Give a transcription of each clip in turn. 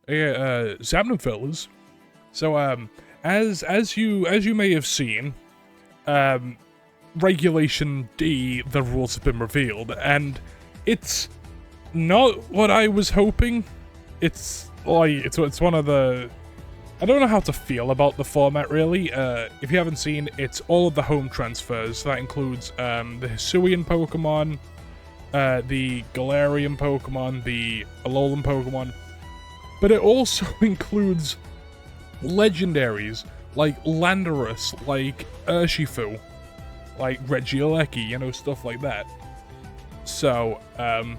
Zapnum fellas. So, as you may have seen, Regulation D, the rules have been revealed, and it's not what I was hoping. It's one of the... I don't know how to feel about the format, really. If you haven't seen, it's all of the home transfers. That includes, the Hisuian Pokemon, the Galarian Pokemon, the Alolan Pokemon, but it also includes legendaries like Landorus, like Urshifu, like Regieleki, stuff like that. So, I'm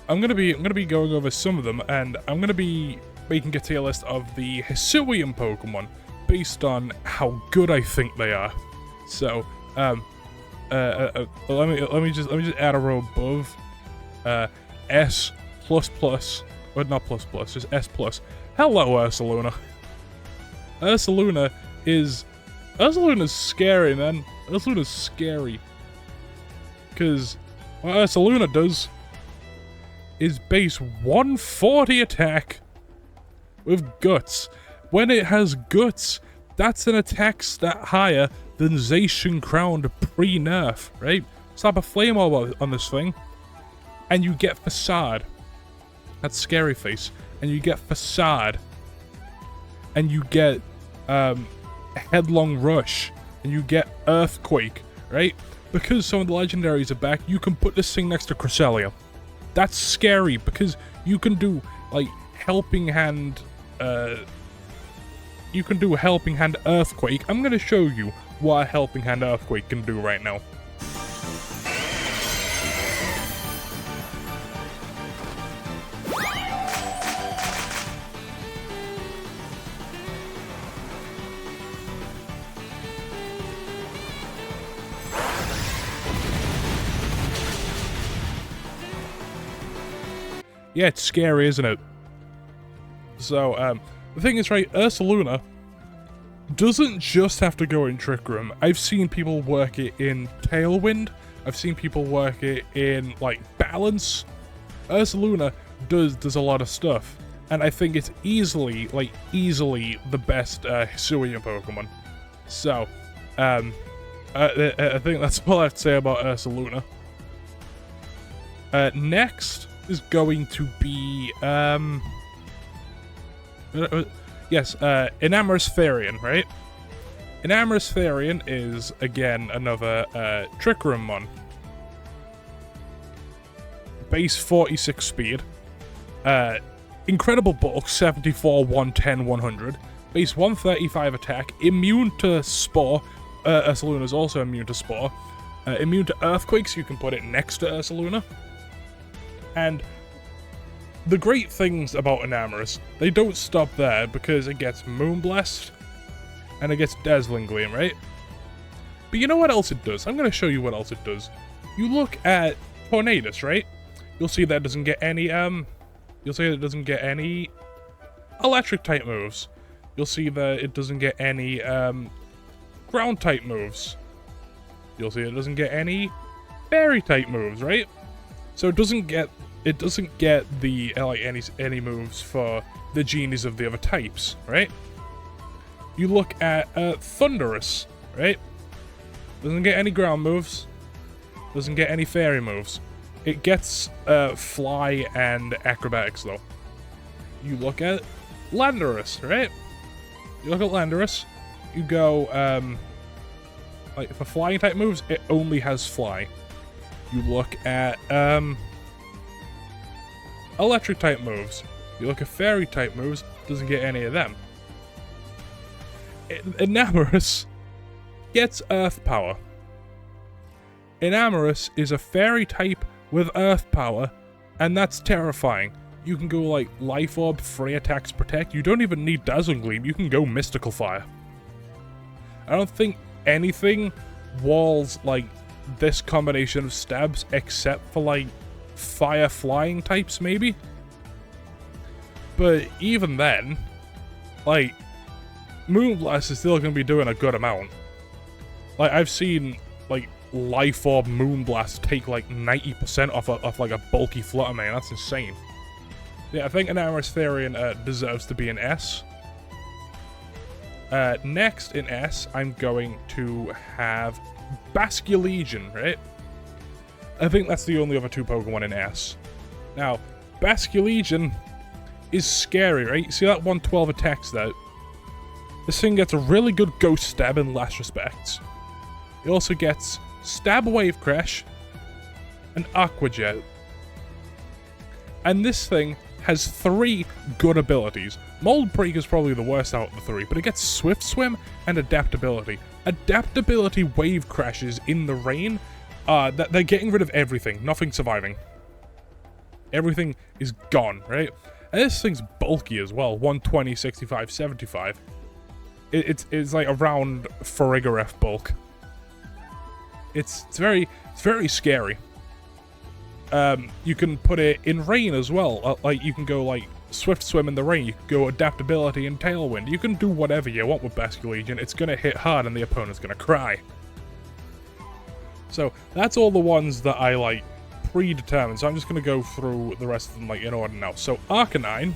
gonna be going over some of them, and I'm gonna be making a tier list of the Hisuian Pokemon based on how good I think they are. So, let me just add a row above. S++, but not plus plus, just S+. Hello, Ursaluna. Ursaluna's scary, man. Ursaluna's scary. Because what Ursaluna does is base 140 attack with guts. When it has guts, that's an attack stat higher than Zacian Crowned pre-nerf, right? Slap a flame orb on this thing, and you get Facade. That's Scary Face. And you get Facade. And you get Headlong Rush. And you get Earthquake, right? Because some of the legendaries are back, you can put this thing next to Cresselia. That's scary, because you can do, like, Helping Hand... you can do Helping Hand Earthquake. I'm gonna show you what a Helping Hand Earthquake can do right now. Yeah, it's scary, isn't it? So, the thing is, right, Ursaluna doesn't just have to go in Trick Room. I've seen people work it in Tailwind. I've seen people work it in, like, Balance. Ursaluna does a lot of stuff. And I think it's easily the best Hisuian Pokemon. So, I think that's all I have to say about Ursaluna. Next is going to be, Enamorous Therian, right? Enamorous Therian is, again, another, Trick Room one. Base 46 speed. Incredible bulk, 74, 110, 100. Base 135 attack. Immune to Spore. Ursaluna is also immune to Spore. Immune to Earthquakes, you can put it next to Ursaluna. And the great things about Enamorous, they don't stop there, because it gets Moonblast, and it gets Dazzling Gleam, right? But you know what else it does? I'm going to show you what else it does. You look at Tornadus, right? You'll see that it doesn't get any, Electric-type moves. You'll see that it doesn't get any, Ground-type moves. You'll see it doesn't get any Fairy-type moves, right? So it doesn't get the any moves for the genies of the other types, right? You look at Thunderous, right? Doesn't get any ground moves. Doesn't get any fairy moves. It gets Fly and Acrobatics though. You look at Landorus, right? You look at Landorus. You go like for flying type moves, it only has Fly. You look at Electric type moves. You look at Fairy type moves, doesn't get any of them. Enamorous gets Earth Power. Enamorous is a Fairy type with Earth Power, and that's terrifying. You can go like Life Orb, Free Attacks, Protect. You don't even need Dazzling Gleam, you can go Mystical Fire. I don't think anything walls like this combination of stabs except for like fire flying types maybe, but even then, like, Moonblast is still gonna be doing a good amount. Like, I've seen like Life Orb Moonblast take like 90% off like a bulky Flutter Mane. That's insane. Yeah, I think an Aristherian deserves to be an S. Next in S, I'm going to have Basculegion, right? I think that's the only other two Pokemon in S. Now, Basculegion is scary, right? See that 112 attacks there? This thing gets a really good Ghost Stab in last respects. It also gets Stab Wave Crash and Aqua Jet. And this thing has 3 good abilities. Mold Break is probably the worst out of the 3, but it gets Swift Swim and Adaptability. Adaptability Wave Crashes in the rain, they're getting rid of everything. Nothing surviving. Everything is gone, right? And this thing's bulky as well. 120, 65, 75. It's like around Farigiraf bulk. It's very scary. You can put it in rain as well. Like, you can go, like, Swift Swim in the rain. You can go Adaptability and Tailwind. You can do whatever you want with Basculegion. It's gonna hit hard and the opponent's gonna cry. So, that's all the ones that I, like, predetermined. So I'm just gonna go through the rest of them, like, in order now. So, Arcanine.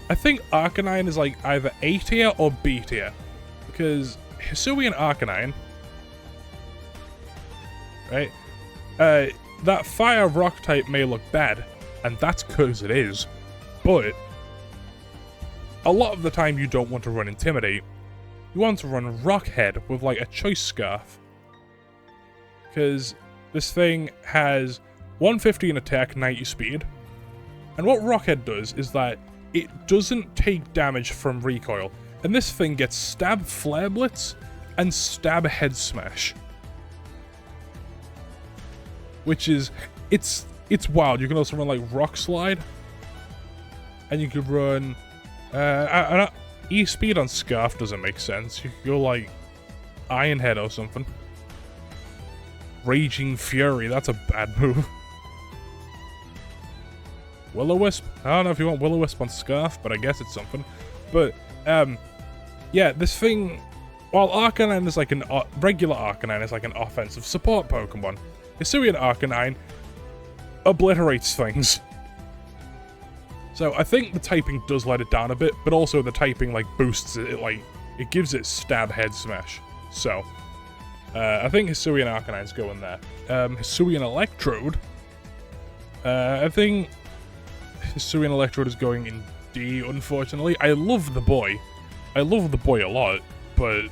I think Arcanine is, like, either A tier or B tier. Because Hisuian Arcanine... Right? That Fire Rock type may look bad, and that's because it is. But a lot of the time you don't want to run Intimidate. You want to run Rockhead with, like, a Choice Scarf. Because this thing has 150 in attack, 90 speed. And what Rockhead does is that it doesn't take damage from recoil. And this thing gets Stab Flare Blitz and Stab Head Smash. Which is, it's wild. You can also run, like, Rock Slide. And you could run, E-Speed on Scarf doesn't make sense. You could go, like, Iron Head or something. Raging Fury, that's a bad move. Will-O-Wisp? I don't know if you want Will-O-Wisp on Scarf, but I guess it's something. But, yeah, this thing, while Arcanine is like regular Arcanine is like an offensive support Pokemon, Hisuian Arcanine obliterates things. So I think the typing does let it down a bit, but also the typing, like, boosts it, like, it gives it Stab Head Smash. So, I think Hisuian Arcanine's going there. Hisuian Electrode. I think Hisuian Electrode is going in D, unfortunately. I love the boy. I love the boy a lot, but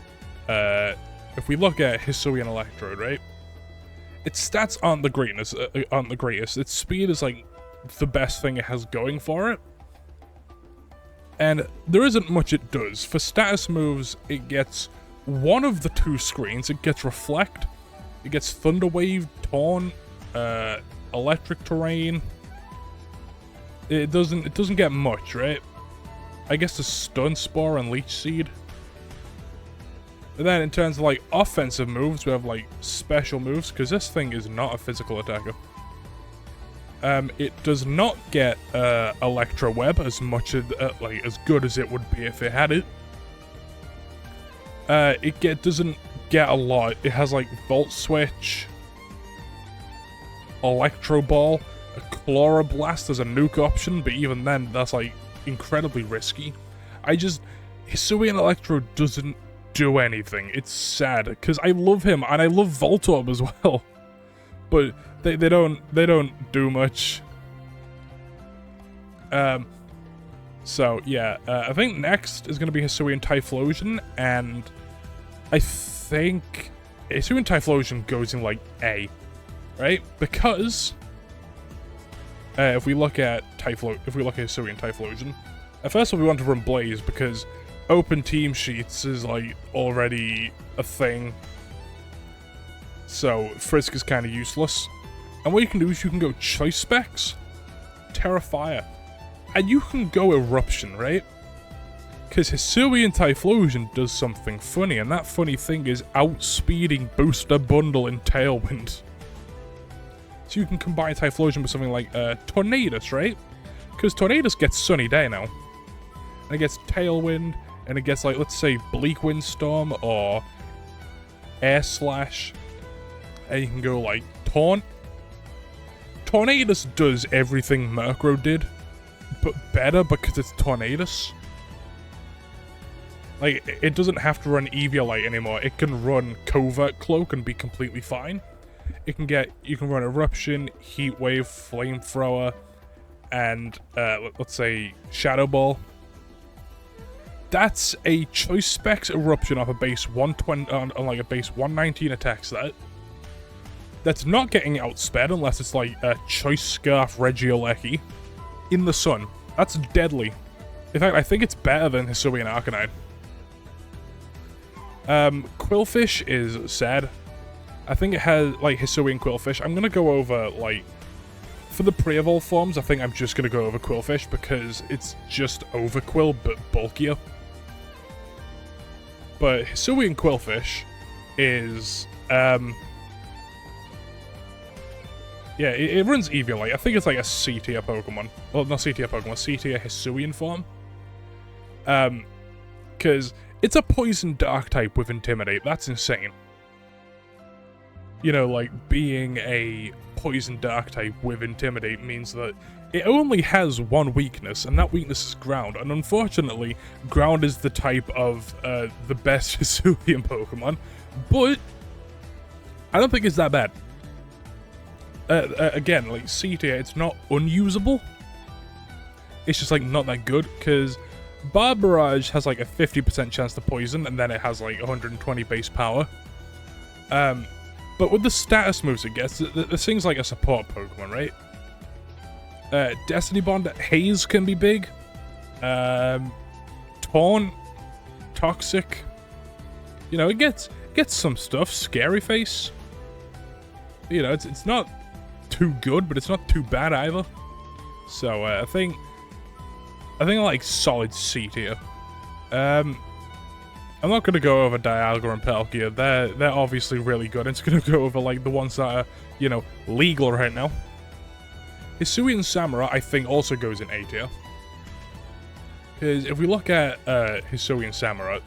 if we look at Hisuian Electrode, right? Its stats aren't the greatest. Its speed is, like, the best thing it has going for it. And there isn't much it does. For status moves, it gets one of the 2 screens. It gets Reflect, it gets Thunder Wave, Taunt, Electric Terrain. It doesn't get much, right? I guess the Stun Spore and Leech Seed. And then in terms of, like, offensive moves, we have, like, special moves, because this thing is not a physical attacker. It does not get Electro Web as much as, like, as good as it would be if it had it. It doesn't get a lot. It has, like, Volt Switch, Electro Ball, a Chloroblast as a nuke option, but even then, that's, like, incredibly risky. Hisuian Electro doesn't do anything. It's sad, because I love him, and I love Voltorb as well. But they don't do much. So yeah, I think next is going to be Hisuian Typhlosion, and I think Hisuian Typhlosion goes in, like, A, right? Because if we look at Hisuian Typhlosion, first of all we want to run Blaze because open team sheets is, like, already a thing. So Frisk is kind of useless. And what you can do is you can go Choice Specs, Terra Fire, and you can go Eruption, right? Because Hisuian Typhlosion does something funny, and that funny thing is outspeeding Booster Bundle in Tailwind. So you can combine Typhlosion with something like Tornadus, right? Because Tornadus gets Sunny Day now. And it gets Tailwind, and it gets, like, let's say Bleak Windstorm or Air Slash. And you can go, like, Taunt. Tornadus does everything Murkrow did, but better because it's Tornadus. Like, it doesn't have to run Eviolite anymore. It can run Covert Cloak and be completely fine. You can run Eruption, Heat Wave, Flamethrower, and let's say Shadow Ball. That's a choice specs Eruption off a base 120 on like a base 119 attack set. That's not getting outsped unless it's like a choice Scarf Regieleki in the sun. That's deadly. In fact, I think it's better than Hisuian Arcanine. Quillfish is sad. I think it has, like, Hisuian Quillfish. I'm gonna go over, like, for the pre-evolve forms, I think I'm just gonna go over Quillfish because it's just Overquill, but bulkier. But Hisuian Quillfish is, yeah, it runs Eviolite. I think it's like a C-tier Pokemon. Well, not C-tier Pokemon, C-tier Hisuian form. Because it's a poison dark type with Intimidate. That's insane. You know, like, being a poison dark type with Intimidate means that it only has one weakness, and that weakness is Ground. And unfortunately, Ground is the type of the best Hisuian Pokemon. But I don't think it's that bad. Again, like, C-tier, it's not unusable. It's just, like, not that good, because Barbarage has, like, a 50% chance to poison, and then it has, like, 120 base power. But with the status moves it gets, this thing's like a support Pokemon, right? Destiny Bond, Haze can be big. Taunt, Toxic. You know, it gets some stuff. Scary Face. You know, it's not too good, but it's not too bad either. So I think I like solid C tier. I'm not gonna go over Dialga and Palkia. They're obviously really good. It's gonna go over like the ones that are, you know, legal right now. Hisuian Samurott, I think, also goes in A tier. Because if we look at Hisuian Samurott,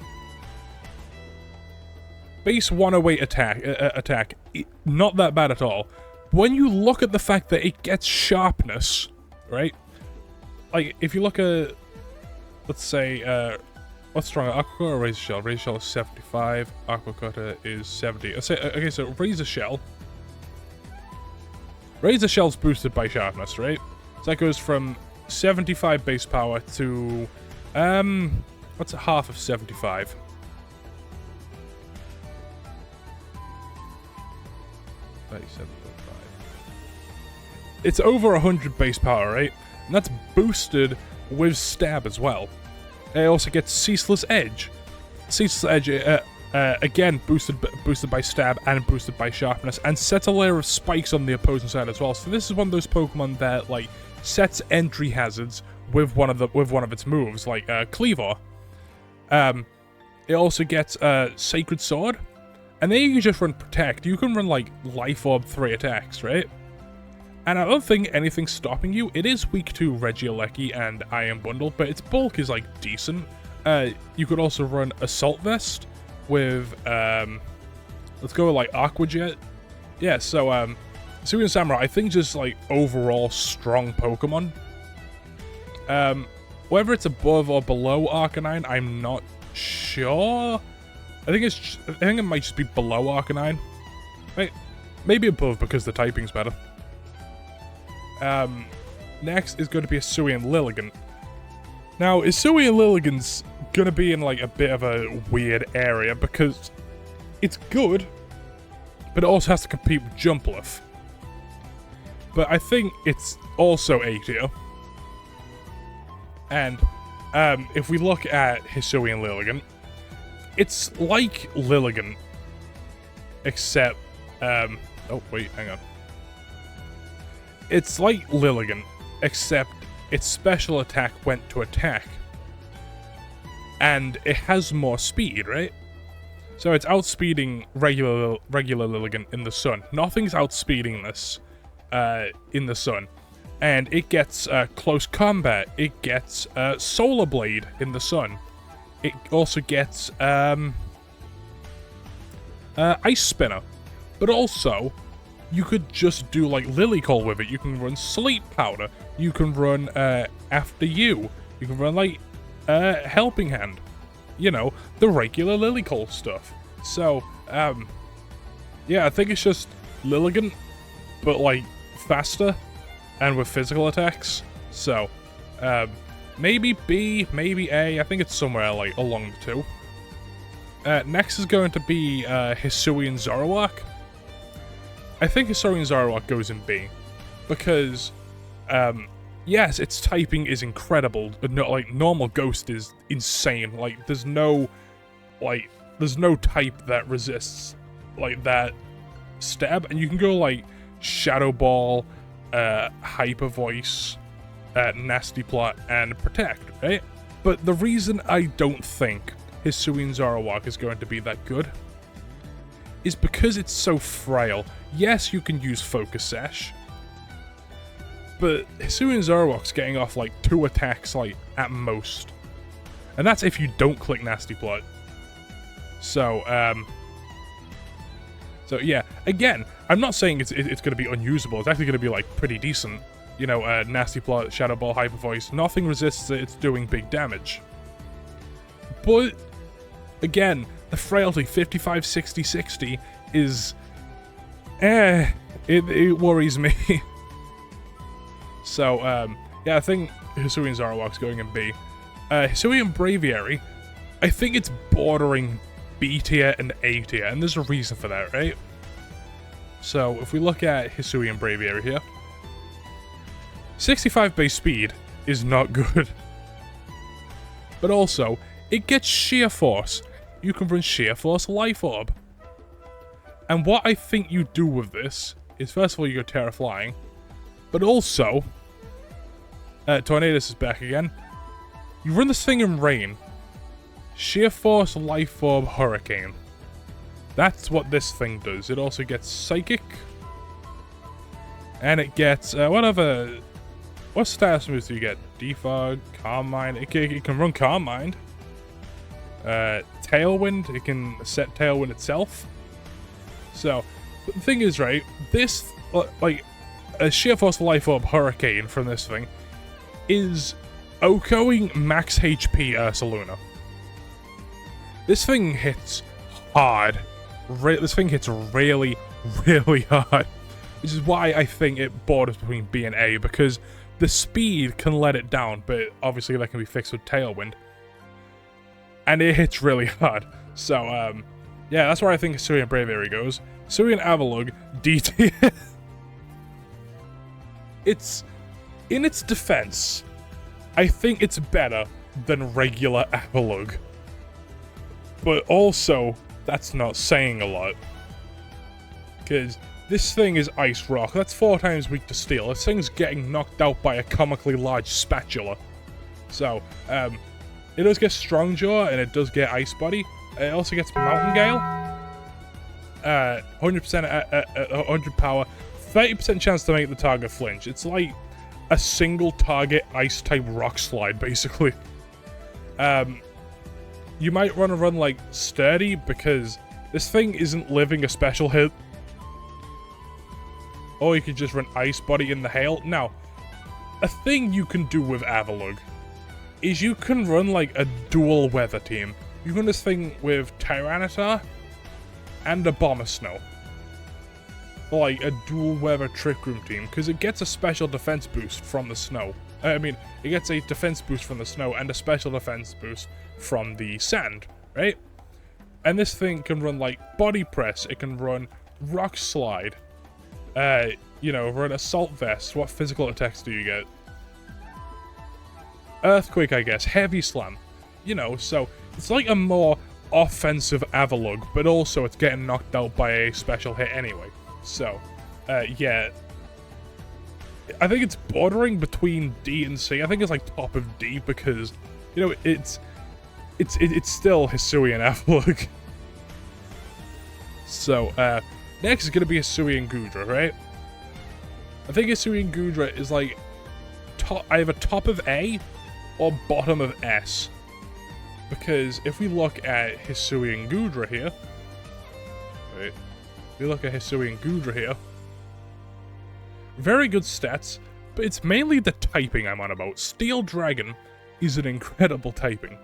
base 108 attack, not that bad at all. When you look at the fact that it gets sharpness, right? Like, if you look at, let's say, what's stronger, Aqua Cutter or Razor Shell? Razor Shell is 75, Aqua Cutter is 70. Okay, so Razor Shell. Razor Shell's boosted by sharpness, right? So that goes from 75 base power to, what's a half of 75? It's over 100 base power, right? And that's boosted with Stab as well. It also gets Ceaseless Edge. Ceaseless Edge, again, boosted by Stab and boosted by Sharpness, and sets a layer of spikes on the opposing side as well. So this is one of those Pokemon that, like, sets entry hazards with one of its moves, like Cleavor. It also gets Sacred Sword, and then you can just run Protect. You can run like Life Orb 3 attacks, right? And I don't think anything's stopping you. It is weak to Regieleki and Iron Bundle, but its bulk is, like, decent. You could also run Assault Vest with, let's go with, like, Aqua Jet. Yeah, so, Hisuian Samurott, I think just, like, overall strong Pokemon. Whether it's above or below Arcanine, I'm not sure. I think it might just be below Arcanine. Maybe above because the typing's better. Next is going to be Hisuian Lilligant. Now, Hisuian Lilligant's going to be in, like, a bit of a weird area because it's good, but it also has to compete with Jumpluff. But I think it's also A tier. And, if we look at Hisuian Lilligant, it's like Lilligant, except, oh, wait, hang on. It's like Lilligant, except its special attack went to attack. And it has more speed, right? So it's outspeeding regular Lilligant in the sun. Nothing's outspeeding this in the sun. And it gets Close Combat. It gets Solar Blade in the sun. It also gets Ice Spinner. But also, you could just do, like, Lily Call with it. You can run Sleep Powder, You can run After You. You can run like Helping Hand. You know, the regular Lilycall stuff. So, yeah, I think it's just Lilligant, but like faster and with physical attacks. So, maybe B, maybe A. I think it's somewhere like along the two. Next is going to be Hisuian Zoroark. I think Hisuian Zoroark goes in B because, yes, its typing is incredible, but not like normal Ghost is insane. Like there's no type that resists like that stab, and you can go like Shadow Ball, Hyper Voice, Nasty Plot, and Protect, right? But the reason I don't think Hisuian Zoroark is going to be that good is because it's so frail. Yes, you can use Focus Sash, but Hisuian Zoroark's getting off like 2 attacks like at most. And that's if you don't click Nasty Plot. So, so yeah, again, I'm not saying it's going to be unusable. It's actually going to be like pretty decent. You know, Nasty Plot, Shadow Ball, Hyper Voice, nothing resists it. It's doing big damage. But again, the frailty 55, 60, 60 is, it worries me. So, yeah, I think Hisuian Zoroark's going in B. Hisuian Braviary, I think it's bordering B tier and A tier, and there's a reason for that, right? So, if we look at Hisuian Braviary here, 65 base speed is not good. But also, it gets Sheer Force. You can run Sheer Force Life Orb. And what I think you do with this is, first of all, you go Terra Flying, but also, Tornadus is back again. You run this thing in Rain. Sheer Force, Life Orb, Hurricane. That's what this thing does. It also gets Psychic. And it gets, what status moves do you get? Defog, Calm Mind. It can run Calm Mind. Tailwind, it can set Tailwind itself. So, the thing is, right, this, like, a Sheer Force Life Orb Hurricane from this thing is OHKOing max HP Ursaluna. This thing hits hard. This thing hits really, really hard. Which is why I think it borders between B and A, because the speed can let it down, but obviously that can be fixed with Tailwind. And it hits really hard. So, yeah, that's where I think Hisuian Braviary goes. Hisuian Avalugg, D tier. It's, in its defense, I think it's better than regular Avalugg. But also, that's not saying a lot. Because this thing is Ice Rock. That's 4 times weak to Steel. This thing's getting knocked out by a comically large spatula. So, it does get Strong Jaw, and it does get Ice Body. It also gets Mountain Gale. 100% 100 power. 30% chance to make the target flinch. It's like a single target Ice-type Rock Slide, basically. You might run like Sturdy, because this thing isn't living a special hit. Or you could just run Ice Body in the Hail. Now, a thing you can do with Avalugg is you can run like a dual weather team. You run this thing with Tyranitar and a Bomber Snow. Like a dual weather Trick Room team, because it gets a special defense boost from the snow. It gets a defense boost from the snow and a special defense boost from the sand, right? And this thing can run like Body Press, it can run Rock Slide, you know, run Assault Vest. What physical attacks do you get? Earthquake, I guess. Heavy Slam. You know, so it's like a more offensive Avalugg, but also it's getting knocked out by a special hit anyway. So, yeah. I think it's bordering between D and C. I think it's like top of D because, you know, it's still Hisuian Avalugg. So, next is going to be Hisuian Goodra, right? I think Hisuian Goodra is like either top of A or bottom of S. Because if we look at Hisuian Goodra here, wait, if we look at Hisuian Goodra here, very good stats, but it's mainly the typing I'm on about. Steel Dragon is an incredible typing.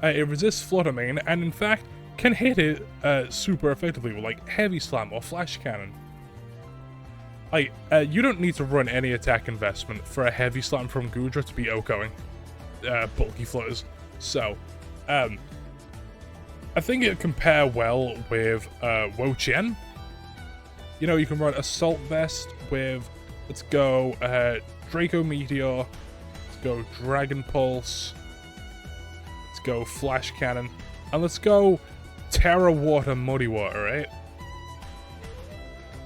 It resists Flutter Mane, and in fact, can hit it super effectively with like Heavy Slam or Flash Cannon. Like, you don't need to run any attack investment for a Heavy Slam from Gudra to be OHKOing bulky flutters. So, I think it'd compare well with Wo-Chien. You know, you can run Assault Vest with, let's go, Draco Meteor, let's go Dragon Pulse, let's go Flash Cannon, and let's go Terra Water Muddy Water, right?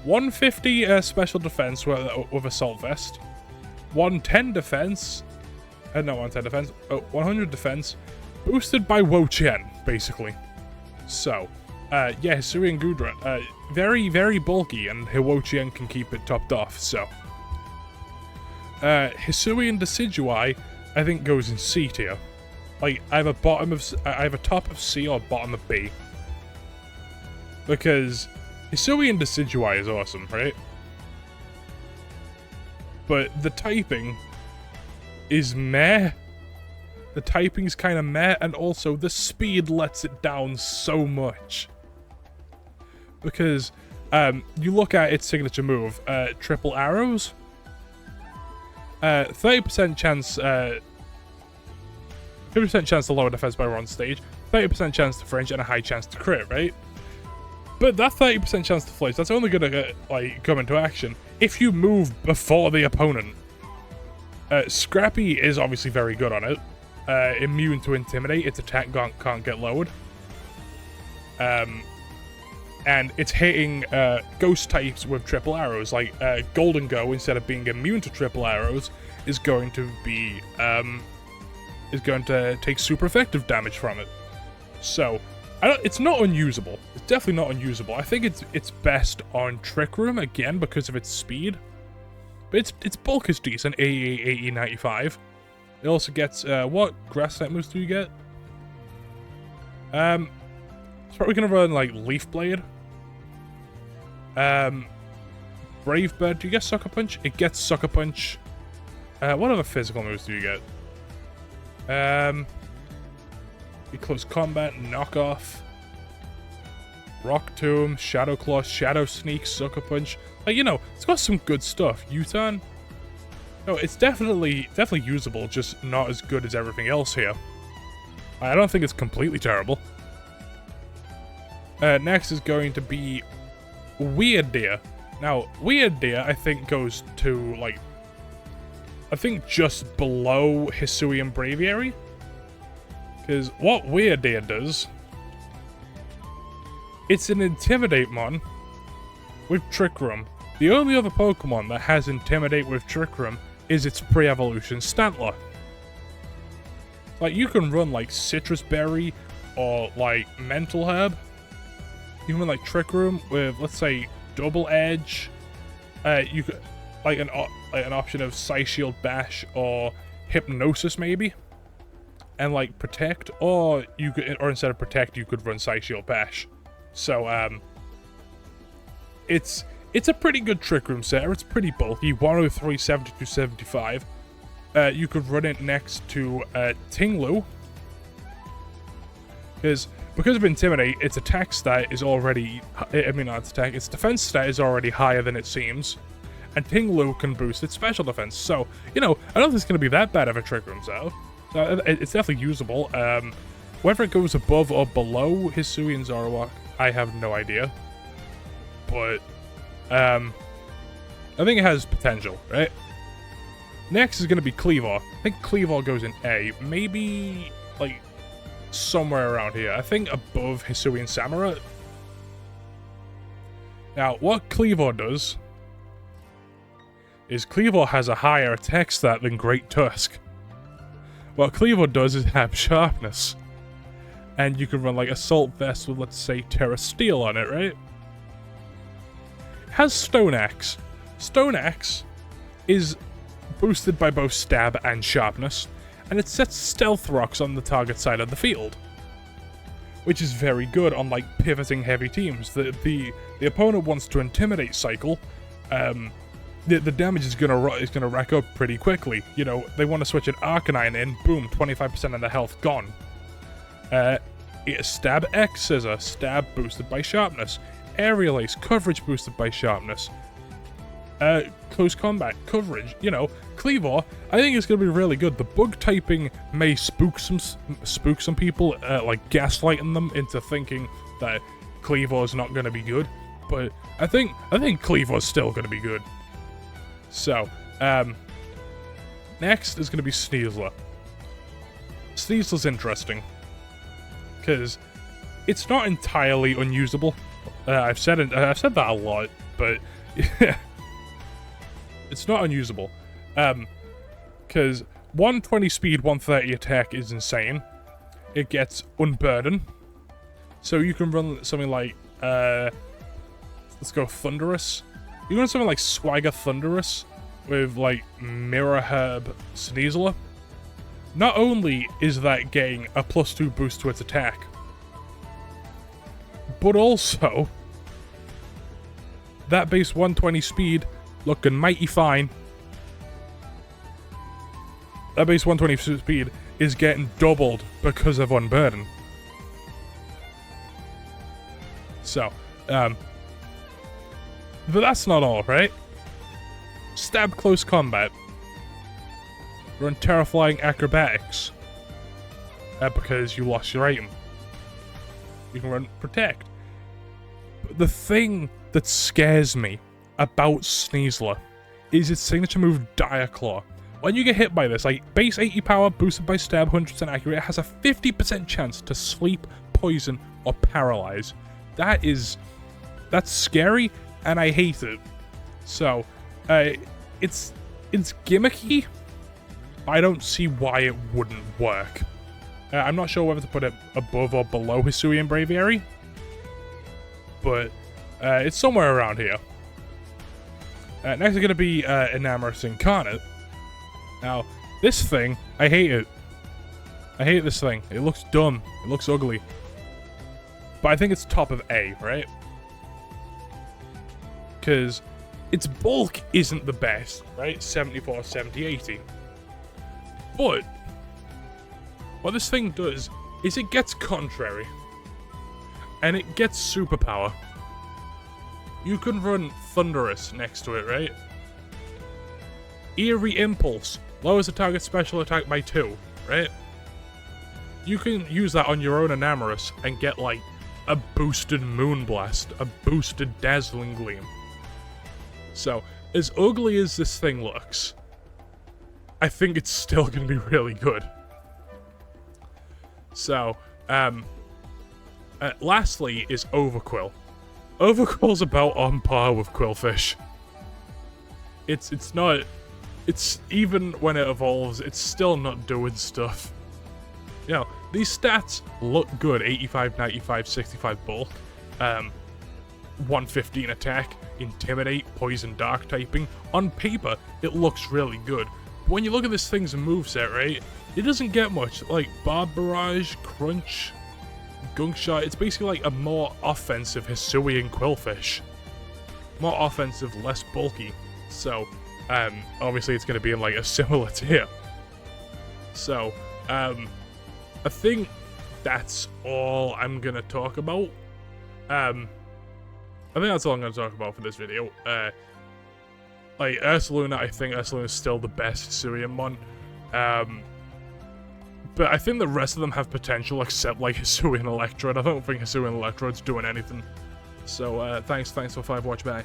150 special defense with Assault Vest, 110 defense, not 110 defense, 100 defense, boosted by Wo-Chien, basically. So, yeah, Hisui and Gudra, very, very bulky, and Wo-Chien can keep it topped off, so. Hisui and Decidueye, I think, goes in C tier. Like, I have a top of C or bottom of B. Because Hisui and Decidueye is awesome, right? But the typing is meh. The typing's kind of meh, and also the speed lets it down so much. Because you look at its signature move, Triple Arrows. 30% chance, 50% chance to lower defense by on stage, 30% chance to fringe, and a high chance to crit, right? But that 30% chance to flinch, that's only gonna like come into action if you move before the opponent. Scrappy is obviously very good on it. Immune to Intimidate, its attack can't get lowered. And it's hitting ghost types with triple arrows, like Golden Go, instead of being immune to triple arrows, is going to be take super effective damage from it. So it's not unusable. It's definitely not unusable. I think it's best on Trick Room again because of its speed. But its bulk is decent, 88, 80, 95. It also gets what grass type moves do you get? It's probably gonna run like Leaf Blade. Brave Bird, do you get Sucker Punch? It gets Sucker Punch. What other physical moves do you get? Close Combat, Knock Off, Rock Tomb, Shadow Claw, Shadow Sneak, Sucker Punch. Like, you know, it's got some good stuff. U-Turn. No, it's definitely usable, just not as good as everything else here. I don't think it's completely terrible. Next is going to be Weird Deer. Now, Weird Deer, I think, goes to, like, I think just below Hisuian Braviary. Because what Weird Deer does, it's an Intimidate mon with Trick Room. The only other Pokemon that has Intimidate with Trick Room is its pre-evolution Stantler. Like, you can run, like, Citrus Berry or, like, Mental Herb. You can run, like, Trick Room with, let's say, Double Edge. You could, like an option of Psy Shield Bash or Hypnosis, maybe. And, like, Protect, or you could, or instead of Protect, you could run Psy Shield Bash. So, it's a pretty good Trick Room setter. It's pretty bulky, 103, 72, 75. You could run it next to Tinglu. Because of Intimidate, its attack stat is already, its defense stat is already higher than it seems. And Tinglu can boost its special defense. So, you know, I don't think it's going to be that bad of a Trick Room setter. So, it's definitely usable. Whether it goes above or below Hisui and Zoroark, I have no idea. But, I think it has potential, right? Next is going to be Cleavor. I think Cleavor goes in A. Maybe, like, somewhere around here. I think above Hisui and Samurott. Now, what Cleavor does is Cleavor has a higher attack stat than Great Tusk. What Cleavor does is have Sharpness. And you can run, like, Assault Vest with, let's say, Terra Steel on it, right? It has Stone Axe. Stone Axe is boosted by both Stab and Sharpness, and it sets Stealth Rocks on the target side of the field, which is very good on, like, pivoting heavy teams. The opponent wants to Intimidate cycle, the damage is gonna rack up pretty quickly. You know, they want to switch an Arcanine in, boom, 25% of the health gone. Stab X Scissor, stab boosted by sharpness. Aerial Ace, coverage boosted by sharpness. Close combat, coverage, you know. Cleavor, I think it's gonna be really good. The bug typing may spook some people, like gaslighting them into thinking that Cleavor's not gonna be good. But I think Cleavor's still gonna be good. So, next is gonna be Sneasler. Sneasler's interesting, because it's not entirely unusable. I've said that a lot, but it's not unusable. Because 120 speed, 130 attack is insane. It gets Unburden, so you can run something like let's go Thunderous. You can run something like Swagger Thunderous with like Mirror Herb Sneasler. Not only is that getting a +2 boost to its attack, but also that base 120 speed looking mighty fine. That base 120 speed is getting doubled because of Unburden. So, but that's not all, right? Stab Close Combat. Run Terrifying Acrobatics. Because you lost your item. You can run Protect. But the thing that scares me about Sneasler is its signature move, Dire Claw. When you get hit by this, like base 80 power, boosted by stab, 100% accurate, it has a 50% chance to sleep, poison, or paralyze. That's scary, and I hate it. So, it's gimmicky. I don't see why it wouldn't work. I'm not sure whether to put it above or below Hisuian Braviary, but it's somewhere around here. Next is going to be Enamorous Incarnate. Now, this thing, I hate it. I hate this thing. It looks dumb. It looks ugly. But I think it's top of A, right? Because its bulk isn't the best, right? 74, 70, 80. But what this thing does is it gets Contrary. And it gets Superpower. You can run Thunderous next to it, right? Eerie Impulse lowers the target special attack by 2, right? You can use that on your own Enamorous and get, like, a boosted Moonblast, a boosted Dazzling Gleam. So, as ugly as this thing looks, I think it's still going to be really good. So, lastly is Overquill. Overquill's about on par with Quillfish. It's even when it evolves, it's still not doing stuff. You know, these stats look good. 85, 95, 65 bulk, 115 attack, Intimidate, Poison, Dark typing. On paper, it looks really good. But when you look at this thing's moveset, right, it doesn't get much. Like, Barb Barrage, Crunch, Gunk Shot, it's basically like a more offensive Hisuian Quillfish. More offensive, less bulky. So, obviously it's going to be in like a similar tier. So, I think that's all I'm going to talk about. I think that's all I'm going to talk about for this video. Like, Ursaluna, I think Ursaluna is still the best Hisuian one. But I think the rest of them have potential, except like Hisuian Electrode. I don't think Hisuian Electrode's doing anything. So, thanks for 5 watch, bye.